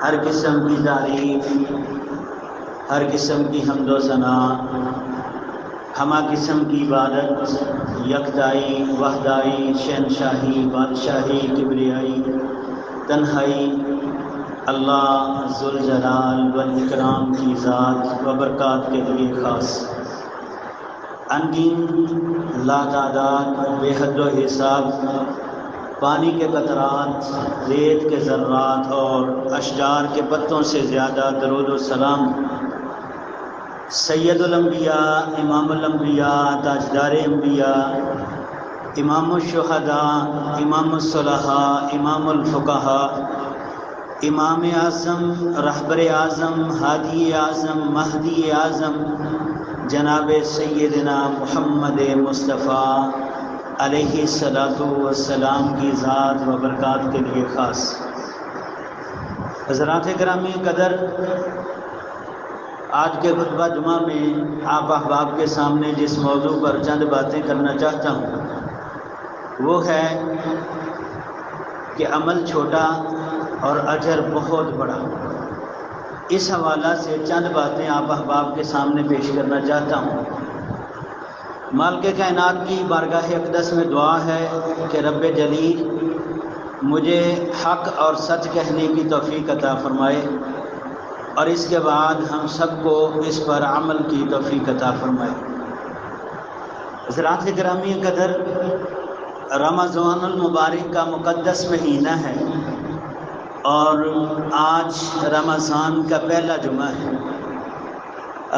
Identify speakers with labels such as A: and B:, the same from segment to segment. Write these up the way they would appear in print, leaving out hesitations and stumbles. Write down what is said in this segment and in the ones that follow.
A: ہر قسم کی تعریف، ہر قسم کی حمد و ثنا، ہمہ قسم کی عبادت یکتائی، وحدائی، شہنشاہی، بادشاہی، کبریائی، تنہائی اللہ ذوالجلال والاکرام کی ذات و برکات کے لیے خاص۔ انگن لا تعداد، بے حد و حساب پانی کے قطرات، ریت کے ذرات اور اشجار کے پتوں سے زیادہ درود و سلام سید الانبیاء، امام الانبیاء، تاجدار انبیاء، امام الشہداء، امام الصلحاء، امام الفقہاء، امام اعظم، رہبر اعظم، ہادی اعظم، مہدی اعظم جناب سیدنا محمد مصطفیٰ علیہ الصلاۃ والسلام کی ذات و برکات کے لیے خاص۔ حضرات گرامی قدر، آج کے خطبہ جمعہ میں آپ احباب کے سامنے جس موضوع پر چند باتیں کرنا چاہتا ہوں وہ ہے کہ عمل چھوٹا اور اجر بہت بڑا۔ اس حوالہ سے چند باتیں آپ احباب کے سامنے پیش کرنا چاہتا ہوں۔ مالک کائنات کی بارگاہ اقدس میں دعا ہے کہ رب جلیل مجھے حق اور سچ کہنے کی توفیق عطا فرمائے، اور اس کے بعد ہم سب کو اس پر عمل کی توفیق عطا فرمائے۔ حضرات گرامی قدر، رمضان المبارک کا مقدس مہینہ ہے اور آج رمضان کا پہلا جمعہ ہے۔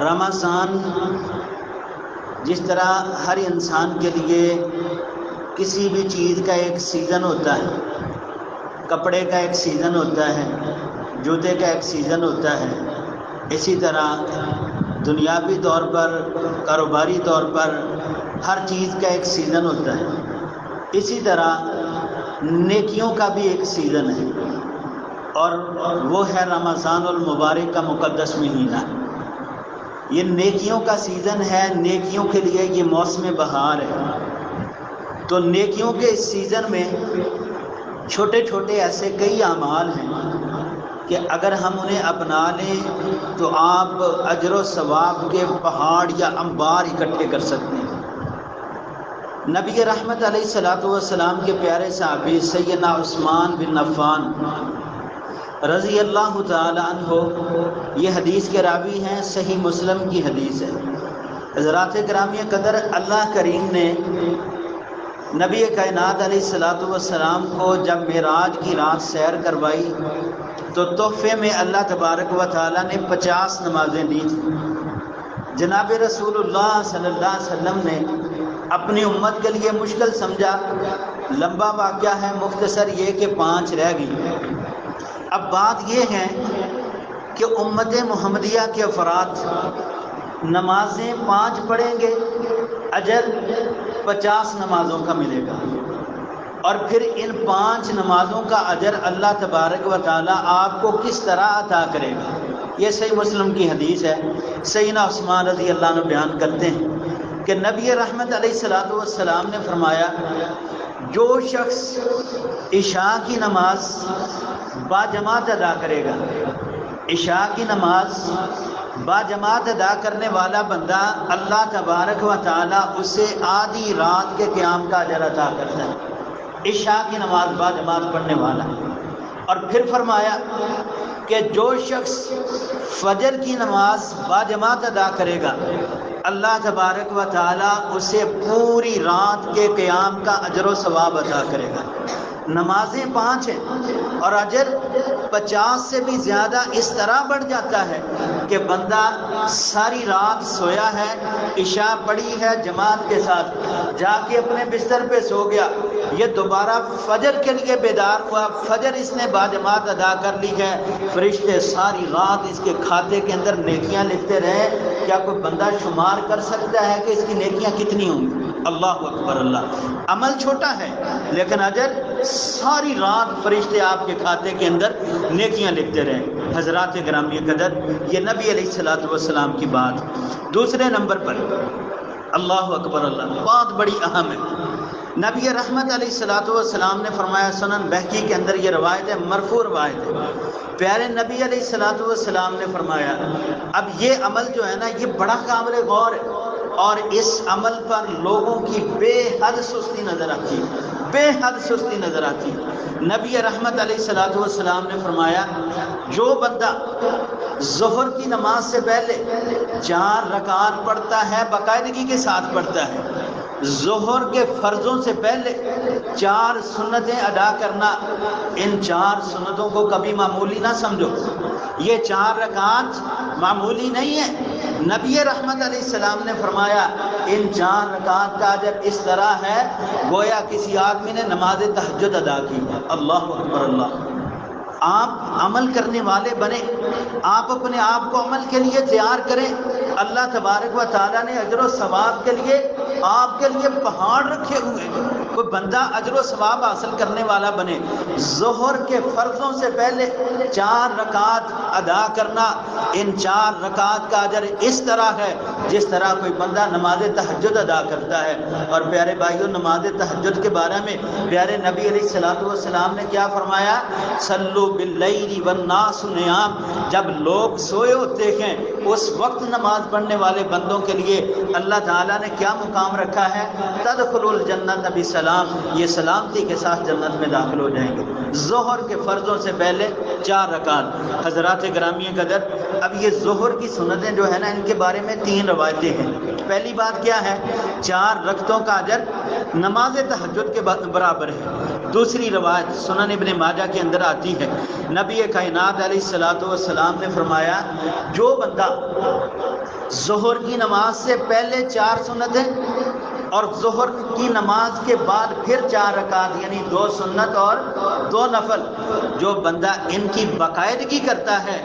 A: رمضان جس طرح ہر انسان کے لیے کسی بھی چیز کا ایک سیزن ہوتا ہے، کپڑے کا ایک سیزن ہوتا ہے، جوتے کا ایک سیزن ہوتا ہے، اسی طرح دنیاوی طور پر، کاروباری طور پر ہر چیز کا ایک سیزن ہوتا ہے۔ اسی طرح نیکیوں کا بھی ایک سیزن ہے، اور وہ ہے رمضان المبارک کا مقدس مہینہ۔ یہ نیکیوں کا سیزن ہے، نیکیوں کے لیے یہ موسم بہار ہے۔ تو نیکیوں کے اس سیزن میں چھوٹے چھوٹے ایسے کئی اعمال ہیں کہ اگر ہم انہیں اپنا لیں تو آپ اجر و ثواب کے پہاڑ یا انبار اکٹھے کر سکتے ہیں۔ نبی رحمت علیہ الصلوۃ والسلام کے پیارے صحابی سیدنا عثمان بن عفان رضی اللہ تعالی عنہ یہ حدیث کے راوی ہیں، صحیح مسلم کی حدیث ہے۔ حضرات گرامی قدر، اللہ کریم نے نبی کائنات علیہ الصلوۃ والسلام کو جب معراج کی رات سیر کروائی تو تحفے میں اللہ تبارک و تعالیٰ نے 50 نمازیں دی تھیں۔ جناب رسول اللہ صلی اللہ علیہ وسلم نے اپنی امت کے لیے مشکل سمجھا، لمبا واقعہ ہے، مختصر یہ کہ 5 رہ گئی۔ اب بات یہ ہے کہ امت محمدیہ کے افراد نمازیں 5 پڑھیں گے، اجر 50 نمازوں کا ملے گا، اور پھر ان 5 نمازوں کا اجر اللہ تبارک و تعالیٰ آپ کو کس طرح عطا کرے گا۔ یہ صحیح مسلم کی حدیث ہے۔ سیدنا عثمان رضی اللہ عنہ بیان کرتے ہیں کہ نبی رحمت علیہ الصلوۃ والسلام نے فرمایا، جو شخص عشاء کی نماز باجماعت ادا کرے گا، عشاء کی نماز باجماعت ادا کرنے والا بندہ اللہ تبارک و تعالیٰ اسے آدھی رات کے قیام کا اجر عطا کرتا ہے، عشاء کی نماز باجماعت پڑھنے والا۔ اور پھر فرمایا کہ جو شخص فجر کی نماز باجماعت ادا کرے گا، اللہ تبارک و تعالیٰ اسے پوری رات کے قیام کا اجر و ثواب عطا کرے گا۔ نمازیں 5 ہیں اور اجر 50 سے بھی زیادہ اس طرح بڑھ جاتا ہے کہ بندہ ساری رات سویا ہے، عشاء پڑھی ہے جماعت کے ساتھ، جا کے اپنے بستر پہ سو گیا، یہ دوبارہ فجر کے لیے بیدار ہوا، فجر اس نے باجماعت ادا کر لی ہے، فرشتے ساری رات اس کے کھاتے کے اندر نیکیاں لکھتے رہے۔ کیا کوئی بندہ شمار کر سکتا ہے کہ اس کی نیکیاں کتنی ہوں گی؟ اللہ اکبر اللہ۔ عمل چھوٹا ہے لیکن اجر ساری رات فرشتے آپ کے کھاتے کے اندر نیکیاں لکھتے رہے۔ حضرات گرامی قدر، یہ نبی علیہ الصلوۃ والسلام کی بات۔ دوسرے نمبر پر اللہ اکبر اللہ، بات بڑی اہم ہے۔ نبی رحمت علیہ الصلوۃ والسلام نے فرمایا، سنن بہقی کے اندر یہ روایت ہے، مرفوع روایت ہے، پیارے نبی علیہ الصلوۃ والسلام نے فرمایا اب یہ عمل جو ہے نا یہ بڑا قابل غور ہے، اور اس عمل پر لوگوں کی بے حد سستی نظر آتی ہے، بے حد سستی نظر آتی ہے۔ نبی رحمت علیہ الصلوۃ والسلام نے فرمایا جو بندہ ظہر کی نماز سے پہلے 4 رکعات پڑھتا ہے، باقاعدگی کے ساتھ پڑھتا ہے، ظہر کے فرضوں سے پہلے 4 سنتیں ادا کرنا، ان 4 سنتوں کو کبھی معمولی نہ سمجھو، یہ 4 رکعات معمولی نہیں ہے۔ نبی رحمت علیہ السلام نے فرمایا ان 4 رکعات کا اجر اس طرح ہے گویا کسی آدمی نے نماز تہجد ادا کی۔ اللہ اکبر اللہ۔ آپ عمل کرنے والے بنے، آپ اپنے آپ کو عمل کے لیے تیار کریں، اللہ تبارک و تعالیٰ نے اجر و ثواب کے لیے آپ کے لیے پہاڑ رکھے ہوئے۔ کوئی بندہ اجر و ثواب حاصل کرنے والا بنے، ظہر کے فرضوں سے پہلے 4 رکعات ادا کرنا، ان 4 رکعات کا اجر اس طرح ہے جس طرح کوئی بندہ نماز تہجد ادا کرتا ہے۔ اور پیارے بھائیوں، نماز تہجد کے بارے میں پیارے نبی علیہ الصلوۃ والسلام نے کیا فرمایا؟ صلو باللیل والناس نیام، جب لوگ سوئے ہوتے ہیں اس وقت نماز پڑھنے والے بندوں کے لیے اللہ تعالیٰ نے کیا مقام رکھا ہے؟ تدخل الجنت بسلام، یہ سلامتی کے ساتھ جنت میں داخل ہو جائیں گے۔ ظہر کے فرضوں سے پہلے 4 رکعات۔ حضرات گرامی قدر، اب یہ ظہر کی سنتیں جو ہے نا ان کے بارے میں 3 روایتیں ہیں۔ پہلی بات کیا ہے؟ 4 رکعتوں کا اجر نماز تہجد کے برابر ہے۔ دوسری روایت سنن ابن ماجہ کے اندر آتی ہے، نبی کائنات علیہ الصلوۃ والسلام نے فرمایا جو بندہ ظہر کی نماز سے پہلے 4 سنتیں اور ظہر کی نماز کے بعد پھر 4 رکعت یعنی 2 سنت اور 2 نفل، جو بندہ ان کی باقاعدگی کرتا ہے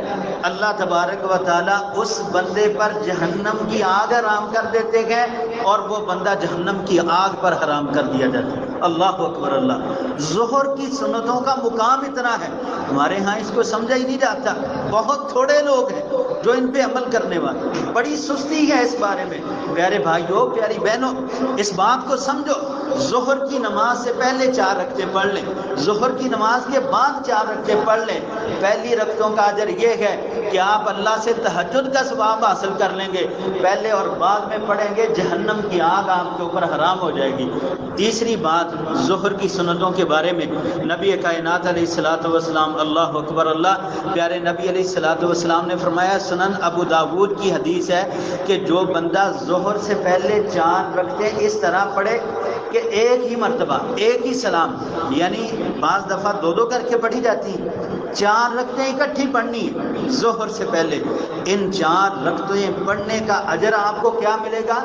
A: اللہ تبارک و تعالیٰ اس بندے پر جہنم کی آگ حرام کر دیتے ہیں اور وہ بندہ جہنم کی آگ پر حرام کر دیا جاتا ہے۔ اللہ اکبر اللہ۔ ظہر کی سنتوں کا مقام اتنا ہے، ہمارے ہاں اس کو سمجھا ہی نہیں جاتا، بہت تھوڑے لوگ ہیں جو ان پہ عمل کرنے والے، بڑی سستی ہے اس بارے میں۔ پیارے بھائیوں، پیاری بہنوں، اس بات کو سمجھو، ظہر کی نماز سے پہلے 4 رکعتیں پڑھ لیں، ظہر کی نماز کے بعد 4 رکعتیں پڑھ لیں۔ پہلی رکعتوں کا اجر یہ ہے کہ آپ اللہ سے تہجد کا ثواب حاصل کر لیں گے، پہلے اور بعد میں پڑھیں گے جہنم کی آگ آپ کے اوپر حرام ہو جائے گی۔ تیسری بات ظہر کی سنتوں کے بارے میں نبی کائنات علیہ الصلوۃ والسلام، اللہ اکبر اللہ، پیارے نبی علیہ الصلوۃ والسلام نے فرمایا، سنن ابو داود کی حدیث ہے کہ جو بندہ ظہر سے پہلے 4 رکعتیں اس طرح پڑھے کہ ایک ہی مرتبہ ایک ہی سلام، یعنی بعض دفعہ 2 کر کے پڑھی جاتی ہیں، 4 رکعتیں اکٹھی پڑھنی ہے ظہر سے پہلے، ان 4 رکعتیں پڑھنے کا اجر آپ کو کیا ملے گا؟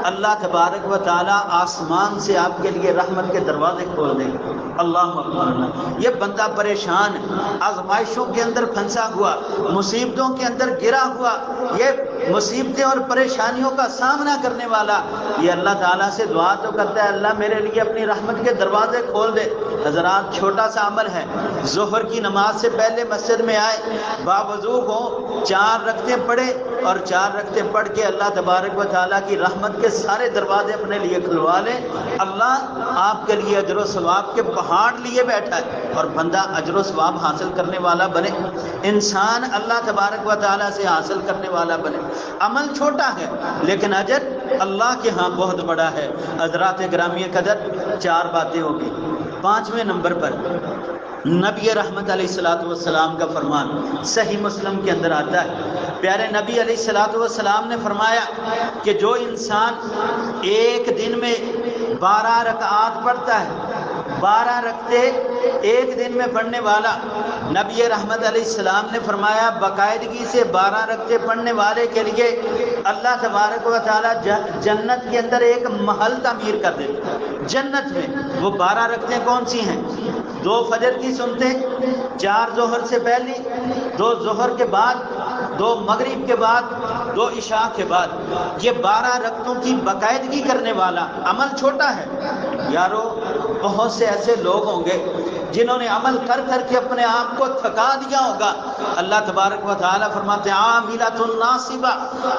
A: اللہ تبارک و تعالیٰ آسمان سے آپ کے لیے رحمت کے دروازے کھول دیں گے۔ اللہ اکبر۔ یہ بندہ پریشان، آزمائشوں کے اندر پھنسا ہوا، مصیبتوں کے اندر گرا ہوا، یہ مصیبتیں اور پریشانیوں کا سامنا کرنے والا، یہ اللہ تعالیٰ سے دعا تو کرتا ہے اللہ میرے لیے اپنی رحمت کے دروازے کھول دے۔ حضرات، چھوٹا سا عمل ہے، ظہر کی نماز سے پہلے مسجد میں آئے، باوضو ہو، 4 رکعتیں پڑھے اور 4 رکعتیں پڑھ کے اللہ تبارک و تعالیٰ کی رحمت کے سارے دروازے اپنے لیے کھلوا لیں۔ اللہ آپ کے لیے اجر و ثواب کے پہاڑ لیے بیٹھا ہے اور بندہ اجر و ثواب حاصل کرنے والا بنے، انسان اللہ تبارک و تعالیٰ سے حاصل کرنے والا بنے۔ عمل چھوٹا ہے لیکن اجر اللہ کے ہاں بہت بڑا ہے۔ حضرات گرامی قدر، 4 باتیں ہوگی۔ 5ویں نمبر پر نبی رحمت علیہ الصلوۃ والسلام کا فرمان صحیح مسلم کے اندر آتا ہے، پیارے نبی علیہ الصلوۃ والسلام نے فرمایا کہ جو انسان ایک دن میں 12 رکعات پڑھتا ہے، 12 رکعتیں ایک دن میں پڑھنے والا، نبی رحمت علیہ السلام نے فرمایا باقاعدگی سے 12 رکعتیں پڑھنے والے کے لیے اللہ تبارک و تعالیٰ جنت کے اندر ایک محل تعمیر کر دے۔ جنت میں وہ 12 رکعتیں کون سی ہیں؟ 2 فجر کی سنتیں، 4 ظہر سے پہلی، 2 ظہر کے بعد، 2 مغرب کے بعد، 2 عشاء کے بعد، یہ 12 رکعتوں کی باقاعدگی کرنے والا عمل چھوٹا ہے یارو۔ بہت سے ایسے لوگ ہوں گے جنہوں نے عمل کر کر کے اپنے آپ کو تھکا دیا ہوگا۔ اللہ تبارک و تعالیٰ فرماتے ہیں عاملۃ ناصبہ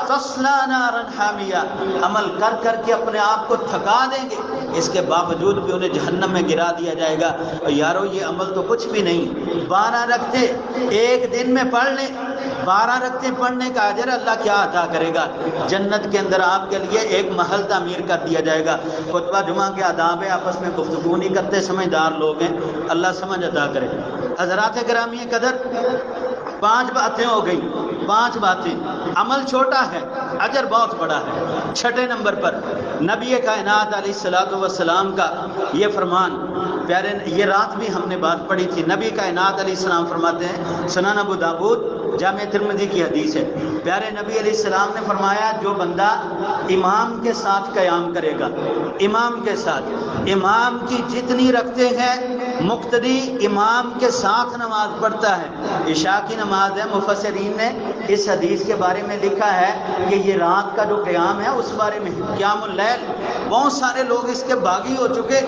A: تصلی نارا حامیہ، عمل کر کر کے اپنے آپ کو تھکا دیں گے، اس کے باوجود بھی انہیں جہنم میں گرا دیا جائے گا۔ اور یارو یہ عمل تو کچھ بھی نہیں، 12 رکعتیں ایک دن میں پڑھ لیں، 12 رکعتیں پڑھنے کا اجر اللہ کیا عطا کرے گا؟ جنت کے اندر آپ کے لیے ایک محل تعمیر کر دیا جائے گا۔ خطبہ جمعہ کے آداب ہے، آپس میں گفتگو نہیں کرتے، سمجھدار لوگ ہیں، اللہ سمجھ عطا کرے۔ حضرات گرامی قدر، 5 باتیں ہو گئی، 5 باتیں۔ عمل چھوٹا ہے، اجر بہت بڑا ہے۔ 6 نمبر پر نبی کائنات علیہ الصلوۃ والسلام کا یہ فرمان، پیارے، یہ رات بھی ہم نے بات پڑھی تھی۔ نبی کائنات علیہ السلام فرماتے ہیں، سنن ابو داؤد جامع ترمذی کی حدیث ہے، پیارے نبی علیہ السلام نے فرمایا جو بندہ امام کے ساتھ قیام کرے گا، امام کے ساتھ، امام کی جتنی رکھتے ہیں مقتدی امام کے ساتھ نماز پڑھتا ہے، عشاء کی نماز ہے، مفسرین نے اس حدیث کے بارے میں لکھا ہے کہ یہ رات کا جو قیام ہے اس بارے میں قیام اللیل، بہت سارے لوگ اس کے باغی ہو چکے،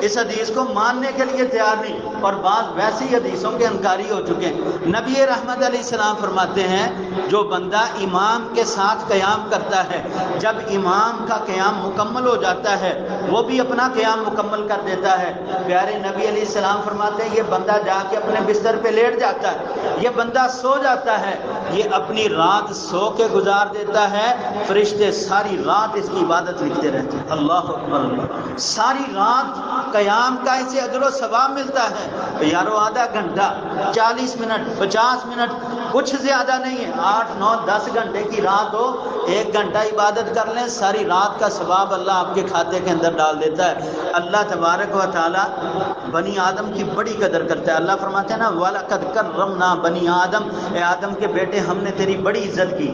A: اس حدیث کو ماننے کے لیے تیار نہیں، اور بعض ویسی حدیثوں کے انکاری ہو چکے ہیں۔ نبی رحمت علیہ السلام فرماتے ہیں جو بندہ امام کے ساتھ قیام کرتا ہے، جب امام کا قیام مکمل ہو جاتا ہے وہ بھی اپنا قیام مکمل کر دیتا ہے۔ پیارے نبی علیہ السلام فرماتے ہیں یہ بندہ جا کے اپنے بستر پہ لیٹ جاتا ہے، یہ بندہ سو جاتا ہے، یہ اپنی رات سو کے گزار دیتا ہے، فرشتے ساری رات اس کی عبادت لکھتے رہتے ہیں۔ اللہ اکبر، ساری رات قیام کا اسے اجر و ثواب ملتا ہے۔ تو یارو آدھا گھنٹہ، 40 منٹ، 50 منٹ، کچھ زیادہ نہیں ہے، 8 9 10 گھنٹے کی رات ہو، 1 گھنٹہ عبادت کر لیں، ساری رات کا ثواب اللہ آپ کے کھاتے کے اندر ڈال دیتا ہے۔ اللہ تبارک و تعالی بنی آدم کی بڑی قدر کرتا ہے۔ اللہ فرماتے ہیں نا وَلَقَدْ كَرَّمْنَا بنی آدم، اے آدم کے بیٹے ہم نے تیری بڑی عزت کی۔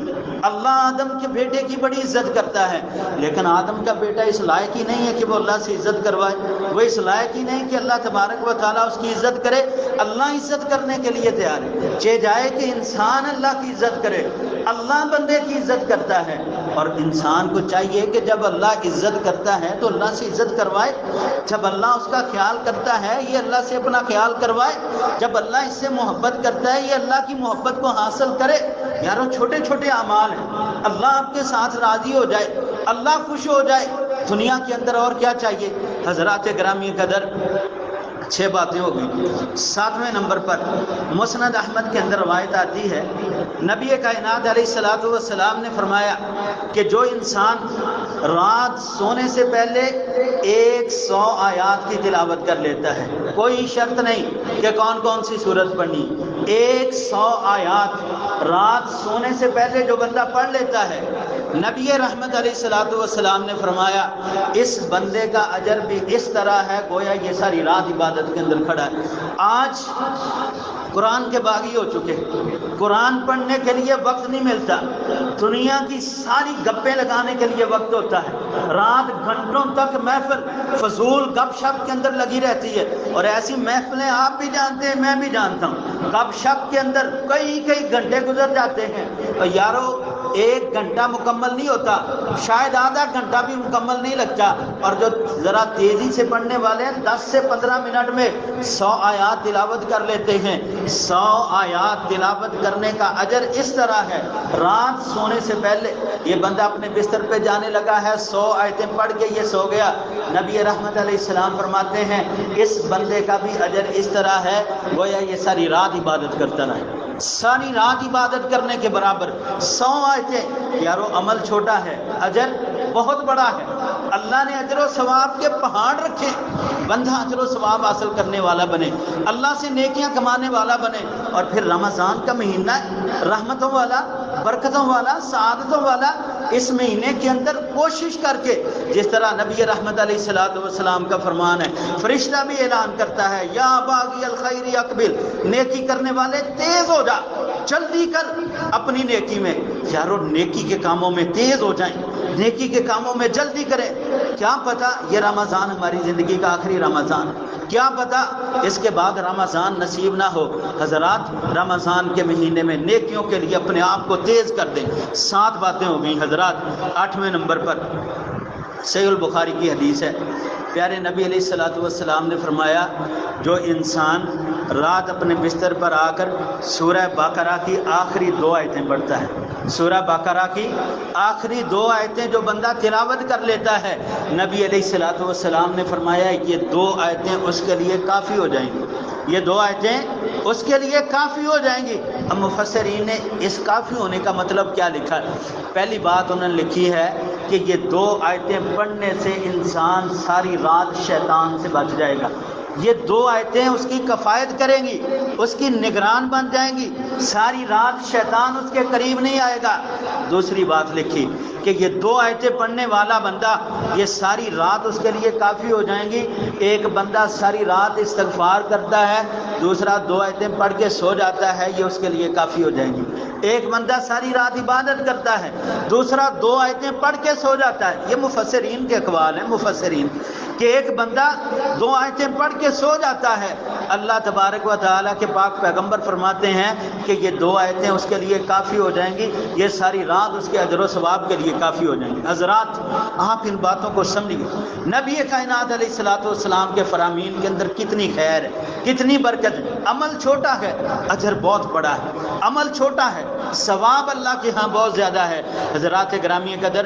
A: اللہ آدم کے بیٹے کی بڑی عزت کرتا ہے، لیکن آدم کا بیٹا اس لائق ہی نہیں ہے کہ وہ اللہ سے عزت کروائے، وہ اس لائق ہی نہیں کہ اللہ تبارک و تعالیٰ اس کی عزت کرے۔ اللہ عزت کرنے کے لیے تیار ہے، چاہے جائے کہ انسان اللہ کی عزت کرے، اللہ بندے کی عزت کرتا ہے، اور انسان کو چاہیے کہ جب اللہ عزت کرتا ہے تو اللہ سے عزت کروائے، جب اللہ اس کا خیال کرتا ہے یہ اللہ سے اپنا خیال کروائے، جب اللہ اس سے محبت کرتا ہے یہ اللہ کی محبت کو حاصل کرے۔ یارو چھوٹے چھوٹے اعمال ہیں، اللہ آپ کے ساتھ راضی ہو جائے، اللہ خوش ہو جائے، دنیا کے اندر اور کیا چاہیے؟ حضرات گرامی قدر، 6 باتیں ہو گئی۔ 7ویں نمبر پر مسند احمد کے اندر روایت آتی ہے، نبی کائنات علیہ الصلوۃ والسلام نے فرمایا کہ جو انسان رات سونے سے پہلے 100 آیات کی تلاوت کر لیتا ہے، کوئی شرط نہیں کہ کون کون سی سورت پڑھنی، 100 آیات رات سونے سے پہلے جو بندہ پڑھ لیتا ہے، نبی رحمت علیہ الصلوۃ والسلام نے فرمایا اس بندے کا اجر بھی اس طرح ہے گویا یہ ساری رات عبادت کے اندر کھڑا ہے۔ آج قرآن کے باغی ہو چکے، قرآن پڑھنے کے لیے وقت نہیں ملتا، دنیا کی ساری گپیں لگانے کے لیے وقت ہوتا ہے، رات گھنٹوں تک محفل فضول گپ شپ کے اندر لگی رہتی ہے، اور ایسی محفلیں آپ بھی جانتے ہیں میں بھی جانتا ہوں، گپ شپ کے اندر کئی گھنٹے گزر جاتے ہیں، اور یارو 1 گھنٹہ مکمل نہیں ہوتا، شاید آدھا گھنٹہ بھی مکمل نہیں لگتا، اور جو ذرا تیزی سے پڑھنے والے ہیں 10 سے 15 منٹ میں 100 آیات تلاوت کر لیتے ہیں۔ 100 آیات تلاوت کرنے کا اجر اس طرح ہے، رات سونے سے پہلے یہ بندہ اپنے بستر پہ جانے لگا ہے، 100 آیتیں پڑھ کے یہ سو گیا، نبی رحمت علیہ السلام فرماتے ہیں اس بندے کا بھی اجر اس طرح ہے گویا یہ ساری رات عبادت کرتا رہے، ساری رات عبادت کرنے کے برابر 100 آیتیں۔ یارو عمل چھوٹا ہے، اجر بہت بڑا ہے، اللہ نے اجر و ثواب کے پہاڑ رکھے، بندہ اجر و ثواب حاصل کرنے والا بنے، اللہ سے نیکیاں کمانے والا بنے۔ اور پھر رمضان کا مہینہ رحمتوں والا، برکتوں والا، سعادتوں والا، اس مہینے کے اندر کوشش کر کے جس طرح نبی رحمت علیہ الصلوۃ والسلام کا فرمان ہے، فرشتہ بھی اعلان کرتا ہے یا باغی الخیر اقبل، نیکی کرنے والے تیز ہو جا، جلدی کر اپنی نیکی میں۔ یارو نیکی کے کاموں میں تیز ہو جائیں، نیکی کے کاموں میں جلدی کریں، کیا پتہ یہ رمضان ہماری زندگی کا آخری رمضان، کیا پتہ اس کے بعد رمضان نصیب نہ ہو۔ حضرات رمضان کے مہینے میں نیکیوں کے لیے اپنے آپ کو تیز کر دیں۔ 7 باتیں ہو گئیں حضرات۔ 8ویں نمبر پر صحیح البخاری کی حدیث ہے، پیارے نبی علیہ الصلوۃ والسلام نے فرمایا جو انسان رات اپنے بستر پر آ کر سورہ بقرہ کی آخری 2 آیتیں پڑھتا ہے، سورہ بقرہ کی آخری 2 آیتیں جو بندہ تلاوت کر لیتا ہے، نبی علیہ الصلوۃ والسلام نے فرمایا یہ 2 آیتیں اس کے لیے کافی ہو جائیں گی، یہ 2 آیتیں اس کے لیے کافی ہو جائیں گی۔ اب مفسرین نے اس کافی ہونے کا مطلب کیا لکھا ہے؟ پہلی بات انہوں نے لکھی ہے کہ یہ 2 آیتیں پڑھنے سے انسان ساری رات شیطان سے بچ جائے گا۔ یہ 2 آیتیں اس کی کفایت کریں گی، اس کی نگران بن جائیں گی، ساری رات شیطان اس کے قریب نہیں آئے گا۔ دوسری بات لکھی کہ یہ 2 آیتیں پڑھنے والا بندہ یہ ساری رات اس کے لیے کافی ہو جائیں گی۔ ایک بندہ ساری رات استغفار کرتا ہے، دوسرا 2 آیتیں پڑھ کے سو جاتا ہے، یہ اس کے لیے کافی ہو جائیں گی۔ ایک بندہ ساری رات عبادت کرتا ہے، دوسرا 2 آیتیں پڑھ کے سو جاتا ہے۔ یہ مفسرین کے اقوال ہیں، مفسرین کہ ایک بندہ 2 آیتیں پڑھ کے سو جاتا ہے، اللہ تبارک و تعالیٰ کے پاک پیغمبر فرماتے ہیں کہ یہ 2 آیتیں اس کے لیے کافی ہو جائیں گی، یہ ساری رات اس کے اجر و ثواب کے لیے کافی ہو جائیں گی۔ حضرات آپ ان باتوں کو سمجھیے، نبی کائنات علیہ الصلوۃ والسلام کے فرامین کے اندر کتنی خیر ہے، کتنی برکت ہے۔ عمل چھوٹا ہے، اجر بہت بڑا ہے، عمل چھوٹا ہے، ثواب اللہ کے ہاں بہت زیادہ ہے۔ حضرات گرامی قدر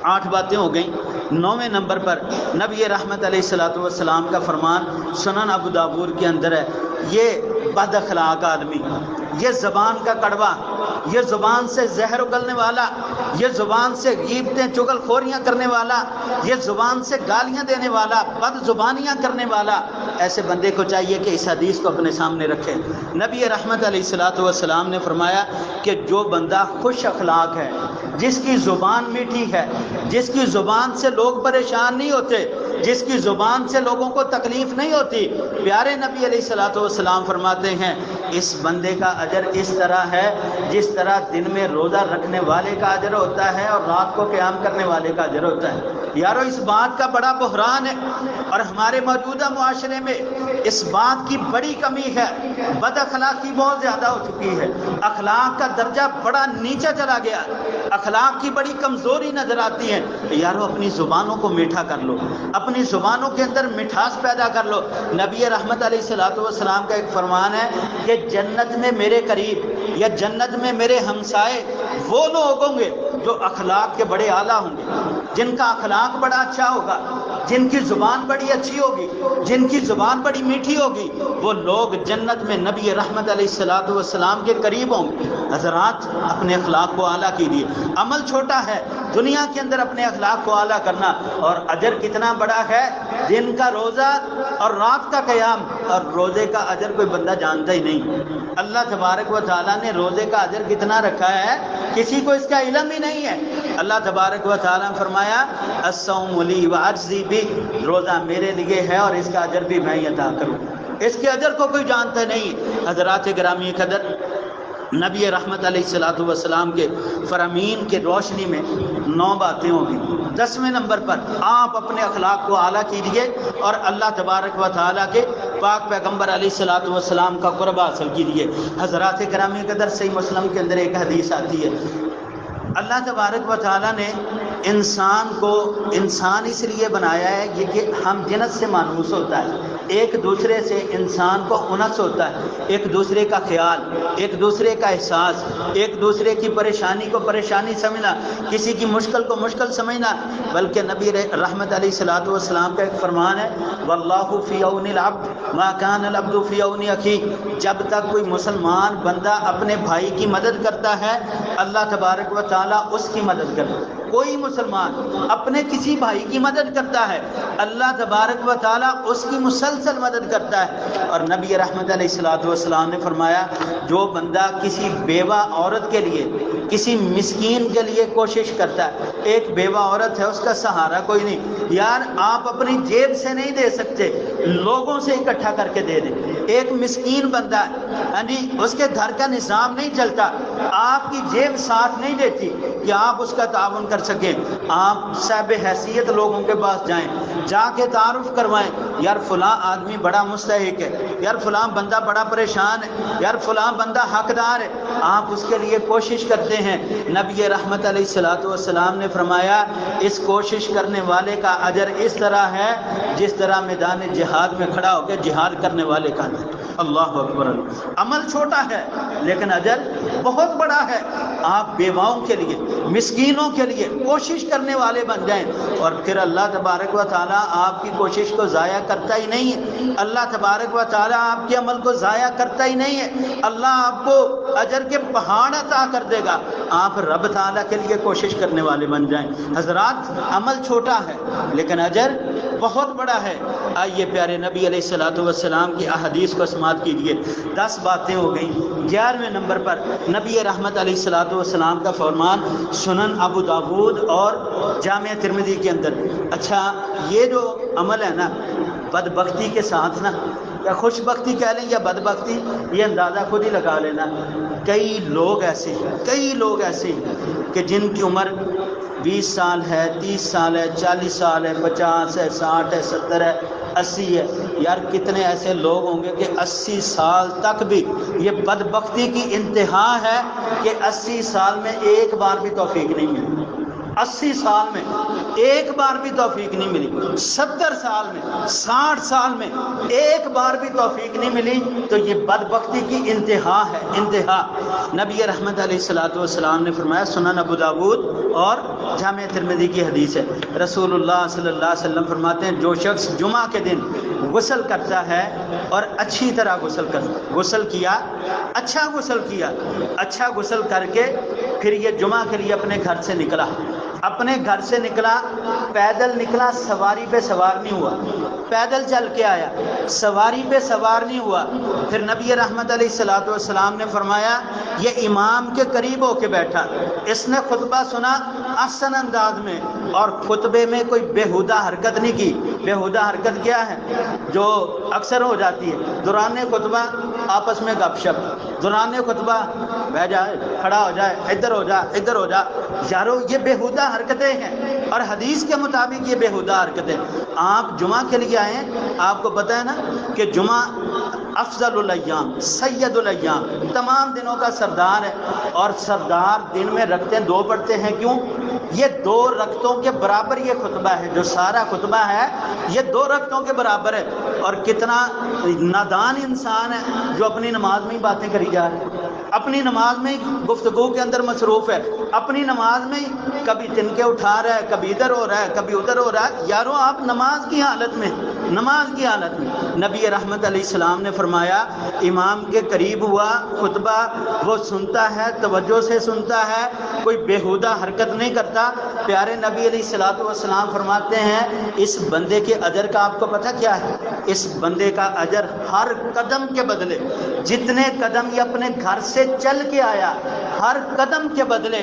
A: 8 باتیں ہو گئیں۔ 9ویں نمبر پر نبی رحمت علیہ الصلوۃ والسلام کا فرمان سنن ابو داؤد کے اندر ہے، یہ بد اخلاق آدمی، یہ زبان کا کڑوا، یہ زبان سے زہر اگلنے والا، یہ زبان سے غیبتیں چغل خوریاں کرنے والا، یہ زبان سے گالیاں دینے والا، بد زبانیاں کرنے والا، ایسے بندے کو چاہیے کہ اس حدیث کو اپنے سامنے رکھے۔ نبی رحمت علیہ الصلوۃ والسلام نے فرمایا کہ جو بندہ خوش اخلاق ہے، جس کی زبان میٹھی ہے، جس کی زبان سے لوگ پریشان نہیں ہوتے، جس کی زبان سے لوگوں کو تکلیف نہیں ہوتی، پیارے نبی علیہ الصلوۃ والسلام فرماتے ہیں اس بندے کا اجر اس طرح ہے جس طرح دن میں روزہ رکھنے والے کا اجر ہوتا ہے اور رات کو قیام کرنے والے کا اجر ہوتا ہے۔ یارو اس بات کا بڑا بحران ہے اور ہمارے موجودہ معاشرے میں اس بات کی بڑی کمی ہے، بد اخلاقی بہت زیادہ ہو چکی ہے، اخلاق کا درجہ بڑا نیچے چلا گیا، اخلاق کی بڑی کمزوری نظر آتی ہے۔ یارو اپنی زبانوں کو میٹھا کر لو، اپنی زبانوں کے اندر مٹھاس پیدا کر لو۔ نبی رحمت علیہ الصلوۃ والسلام کا ایک فرمان ہے کہ جنت میں میرے قریب یا جنت میں میرے ہمسائے وہ لوگ ہوں گے جو اخلاق کے بڑے اعلیٰ ہوں گے، جن کا اخلاق بڑا اچھا ہوگا، جن کی زبان بڑی اچھی ہوگی، جن کی زبان بڑی میٹھی ہوگی، وہ لوگ جنت میں نبی رحمت علیہ الصلوۃ والسلام کے قریب ہوں گے۔ حضرات اپنے اخلاق کو اعلیٰ کیجیے، عمل چھوٹا ہے، دنیا کے اندر اپنے اخلاق کو اعلیٰ کرنا، اور اجر کتنا بڑا ہے، دن کا روزہ اور رات کا قیام، اور روزے کا اجر کوئی بندہ جانتا ہی نہیں۔ اللہ تبارک و تعالیٰ نے روزے کا اجر کتنا رکھا ہے کسی کو اس کا علم ہی نہیں ہے۔ اللہ تبارک و تعالیٰ نے فرمایا الصوم لی واجزی بھی، روزہ میرے لیے ہے اور اس کا اجر بھی میں ہی عطا کروں، اس کے اجر کو کوئی جانتا نہیں۔ حضرات گرامی قدر نبی رحمت علیہ الصلوۃ والسلام کے فرامین کے روشنی میں 9 باتیں ہوگی۔ 10ویں نمبر پر آپ اپنے اخلاق کو اعلیٰ کیجیے اور اللہ تبارک و تعالیٰ کے پاک پیغمبر علیہ الصلوۃ والسلام کا قرب حاصل کیجیے۔ حضرات گرامی قدر صحیح مسلم کے اندر ایک حدیث آتی ہے، اللہ تبارک و تعالیٰ نے انسان کو انسان اس لیے بنایا ہے یہ کہ ہم جنس سے مانوس ہوتا ہے، ایک دوسرے سے انسان کو انس ہوتا ہے، ایک دوسرے کا خیال، ایک دوسرے کا احساس، ایک دوسرے کی پریشانی کو پریشانی سمجھنا، کسی کی مشکل کو مشکل سمجھنا۔ بلکہ نبی رحمت علیہ الصلوۃ والسلام کا ایک فرمان ہے واللہ فی عون العبد ما کان العبد فی عون اخیہ، جب تک کوئی مسلمان بندہ اپنے بھائی کی مدد کرتا ہے اللہ تبارک و تعالیٰ اس کی مدد کرتا ہے۔ کوئی مسلمان اپنے کسی بھائی کی مدد کرتا ہے اللہ تبارک و تعالیٰ اس کی مسلسل مدد کرتا ہے۔ اور نبی رحمت علیہ الصلوۃ والسلام نے فرمایا جو بندہ کسی بیوہ عورت کے لیے، کسی مسکین کے لیے کوشش کرتا ہے، ایک بیوہ عورت ہے اس کا سہارا کوئی نہیں، یار آپ اپنی جیب سے نہیں دے سکتے، لوگوں سے اکٹھا کر کے دے دیں۔ ایک مسکین بندہ ہے جی، اس کے گھر کا نظام نہیں چلتا، آپ کی جیب ساتھ نہیں دیتی کہ آپ اس کا تعاون کر سکیں، آپ صاحب حیثیت لوگوں کے پاس جائیں، جا کے تعارف کروائیں، یار فلاں آدمی بڑا مستحق ہے، یار فلاں بندہ بڑا پریشان ہے، یار فلاں بندہ حقدار ہے، آپ اس کے لیے کوشش کرتے ہیں۔ نبی رحمت علیہ الصلوۃ والسلام نے فرمایا اس کوشش کرنے والے کا اجر اس طرح ہے جس طرح میدان جہاد میں کھڑا ہو کے جہاد کرنے والے کا اجر۔ اللہ اکبر۔ عمل چھوٹا ہے لیکن اجر بہت بڑا ہے۔ آپ بیواؤں کے لیے، مسکینوں کے لیے کوشش کرنے والے بن جائیں، اور پھر اللہ تبارک و تعالیٰ آپ کی کوشش کو ضائع کرتا ہی نہیں ہے۔ اللہ تبارک و تعالیٰ آپ کے عمل کو ضائع کرتا ہی نہیں ہے۔ اللہ آپ کو اجر کے پہاڑ عطا کر دے گا۔ آپ رب تعالیٰ کے لیے کوشش کرنے والے بن جائیں۔ حضرات، عمل چھوٹا ہے لیکن اجر بہت بڑا ہے۔ آئیے پیارے نبی علیہ الصلوۃ والسلام کی احادیث کو سماعت کیجیے۔ 10 باتیں ہو گئیں۔ 11ویں نمبر پر نبی رحمت علیہ الصلوۃ والسلام کا فرمان سنن ابو داود اور جامع ترمذی کے اندر۔ اچھا، یہ جو عمل ہے نا، بدبختی کے ساتھ نا، یا خوش بختی کہہ لیں یا بدبختی، یہ اندازہ خود ہی لگا لینا۔ کئی لوگ ایسے کہ جن کی عمر 20 سال ہے، 30 سال ہے، 40 سال ہے، 50 ہے، 60 ہے، 70 ہے، 80 ہے۔ یار کتنے ایسے لوگ ہوں گے کہ 80 سال تک بھی، یہ بدبختی کی انتہا ہے کہ 80 سال میں ایک بار بھی توفیق نہیں ملی۔ 80 سال میں ایک بار بھی توفیق نہیں ملی، 70 سال میں، 60 سال میں ایک بار بھی توفیق نہیں ملی، تو یہ بدبختی کی انتہا ہے، انتہا۔ نبی رحمت علیہ الصلوۃ والسلام نے فرمایا، سنن ابو داود اور جامع ترمذی کی حدیث ہے، رسول اللہ صلی اللہ علیہ وسلم فرماتے ہیں، جو شخص جمعہ کے دن غسل کرتا ہے اور اچھی طرح غسل کیا، اچھا غسل کر کے پھر یہ جمعہ کے لیے اپنے گھر سے نکلا، پیدل نکلا، سواری پہ سوار نہیں ہوا، پیدل چل کے آیا، سواری پہ سوار نہیں ہوا، پھر نبی رحمت علیہ الصلوۃ والسلام نے فرمایا، یہ امام کے قریب ہو کے بیٹھا، اس نے خطبہ سنا احسن انداز میں، اور خطبے میں کوئی بےہودہ حرکت نہیں کی۔ بےہودہ حرکت کیا ہے جو اکثر ہو جاتی ہے؟ دوران خطبہ آپس میں گپ شپ، دوران خطبہ بہ جائے، کھڑا ہو جائے، ادھر ہو جا۔ یارو یہ بےہودہ حرکتیں ہیں، اور حدیث کے مطابق یہ بےہودہ حرکتیں۔ آپ جمعہ کے لیے آئے ہیں، آپ کو پتہ ہے نا کہ جمعہ افضل الایام، سید الایام، تمام دنوں کا سردار ہے، اور سردار دن میں رکعتیں 2 پڑھتے ہیں۔ کیوں؟ یہ 2 رکعتوں کے برابر یہ خطبہ ہے، جو سارا خطبہ ہے یہ 2 رکعتوں کے برابر ہے۔ اور کتنا نادان انسان ہے جو اپنی نماز میں ہی باتیں کری جا رہے ہیں، اپنی نماز میں ہی گفتگو کے اندر مصروف ہے، اپنی نماز میں ہی کبھی تنکے اٹھا رہا ہے، کبھی ادھر ہو رہا ہے، کبھی ادھر ہو رہا ہے۔ یارو آپ نماز کی حالت میں نبی رحمت علیہ السلام نے فرمایا، امام کے قریب ہوا، خطبہ وہ سنتا ہے، توجہ سے سنتا ہے، کوئی بےہودہ حرکت نہیں کرتا۔ پیارے نبی علیہ الصلوۃ والسلام فرماتے ہیں، اس بندے کے اجر کا آپ کو پتہ کیا ہے؟ اس بندے کا اجر ہر قدم کے بدلے، جتنے قدم یہ اپنے گھر سے چل کے آیا، ہر قدم کے بدلے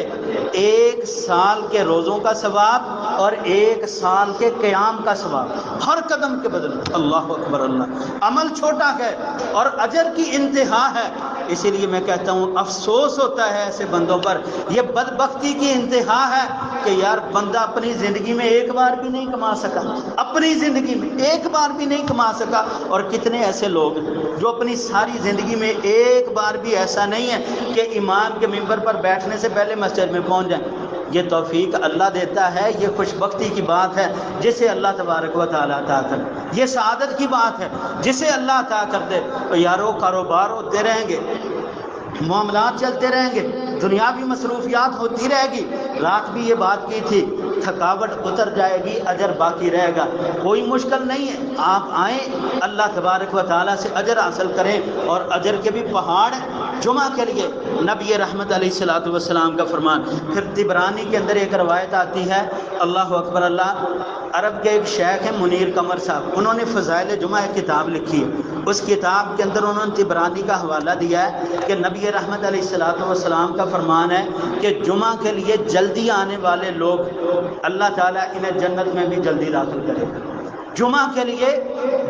A: 1 سال کے روزوں کا ثواب اور 1 سال کے قیام کا ثواب، ہر قدم کے بدلے۔ اللہ اکبر اللہ۔ عمل چھوٹا ہے اور اجر کی انتہا ہے، اسی لیے میں کہتا ہوں افسوس ہوتا ہے ایسے بندوں پر۔ یہ بدبختی کی انتہا ہے کہ یار بندہ اپنی زندگی میں ایک بار بھی نہیں کما سکا، اپنی زندگی میں ایک بار بھی نہیں کما سکا۔ اور کتنے ایسے لوگ جو اپنی ساری زندگی میں ایک بار بھی ایسا نہیں ہے کہ امام کے ممبر پر بیٹھنے سے پہلے مسجد میں پہنچ جائیں۔ یہ توفیق اللہ دیتا ہے، یہ خوش بختی کی بات ہے جسے اللہ تبارک و تعالیٰ عطا کر، یہ سعادت کی بات ہے جسے اللہ عطا کر دے۔ تو یارو کاروبار ہوتے رہیں گے، معاملات چلتے رہیں گے، دنیاوی مصروفیات ہوتی رہے گی۔ رات بھی یہ بات کی تھی، تھکاوٹ اتر جائے گی، اجر باقی رہے گا، کوئی مشکل نہیں ہے۔ آپ آئیں، اللہ تبارک و تعالیٰ سے اجر حاصل کریں، اور اجر کے بھی پہاڑ جمعہ کے لیے نبی رحمت علیہ الصلوۃ والسلام کا فرمان۔ پھر طبرانی کے اندر ایک روایت آتی ہے، اللہ اکبر اللہ، عرب کے ایک شیخ ہیں منیر قمر صاحب، انہوں نے فضائل جمعہ ایک کتاب لکھی ہے، اس کتاب کے اندر انہوں نے طبرانی کا حوالہ دیا ہے کہ نبی رحمت علیہ الصلوۃ والسلام کا فرمان ہے کہ جمعہ کے لیے جلدی آنے والے لوگ اللہ تعالیٰ انہیں جنت میں بھی جلدی داخل کرے گا۔ جمعہ کے لیے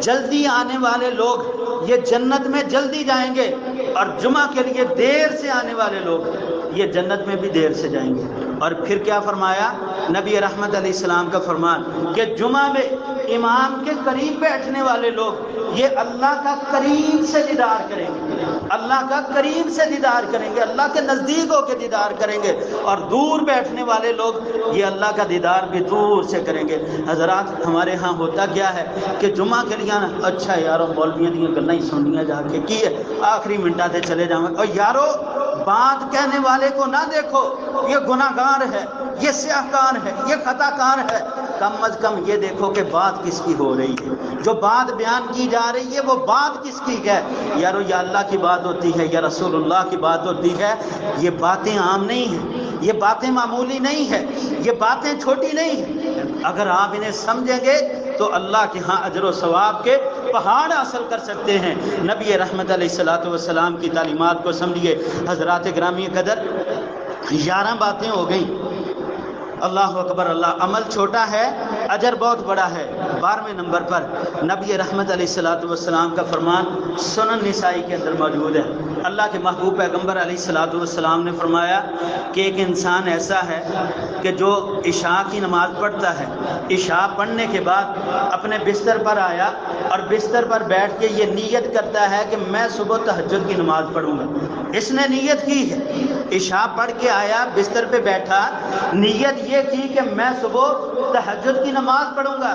A: جلدی آنے والے لوگ یہ جنت میں جلدی جائیں گے، اور جمعہ کے لیے دیر سے آنے والے لوگ یہ جنت میں بھی دیر سے جائیں گے۔ اور پھر کیا فرمایا نبی رحمت علیہ السلام کا فرمان کہ جمعہ میں امام کے قریب بیٹھنے والے لوگ یہ اللہ کا قریب سے دیدار کریں گے، اللہ کا قریب سے دیدار کریں گے، اللہ کے نزدیک ہو کے دیدار کریں گے، اور دور بیٹھنے والے لوگ یہ اللہ کا دیدار بھی دور سے کریں گے۔ حضرات ہمارے ہاں ہوتا کیا ہے کہ جمعہ کے لیے اچھا یارو مولویاں دی گلاں ہی سننیاں جا کے کی ہے، آخری منٹاں تے چلے جاواں، اور یارو بات کہنے والے کو نہ دیکھو، یہ گناہ گار ہے، یہ سیاہ کار ہے، یہ خطا کار ہے، کم از کم یہ دیکھو کہ بات کس کی ہو رہی ہے، جو بات بیان کی جا رہی ہے وہ بات کس کی ہے۔ یارو یا اللہ کی بات ہوتی ہے یا رسول اللہ کی بات ہوتی ہے، یہ باتیں عام نہیں ہیں، یہ باتیں معمولی نہیں ہے، یہ باتیں چھوٹی نہیں ہیں۔ اگر آپ انہیں سمجھیں گے تو اللہ کے ہاں اجر و ثواب کے پہاڑ حاصل کر سکتے ہیں۔ نبی رحمت علیہ الصلوۃ والسلام کی تعلیمات کو سمجھیے۔ حضرات گرامی قدر 11 باتیں ہو گئیں، اللہ اکبر اللہ۔ عمل چھوٹا ہے، اجر بہت بڑا ہے۔ 12ویں نمبر پر نبی رحمت علیہ الصلوۃ والسلام کا فرمان سنن نسائی کے اندر موجود ہے۔ اللہ کے محبوب پیغمبر علیہ الصلوۃ والسلام نے فرمایا کہ ایک انسان ایسا ہے کہ جو عشاء کی نماز پڑھتا ہے، عشاء پڑھنے کے بعد اپنے بستر پر آیا اور بستر پر بیٹھ کے یہ نیت کرتا ہے کہ میں صبح تہجد کی نماز پڑھوں گا۔ اس نے نیت کی ہے، عشاء پڑھ کے آیا، بستر پہ بیٹھا، نیت یہ کی کہ میں صبح تہجد کی نماز پڑھوں گا،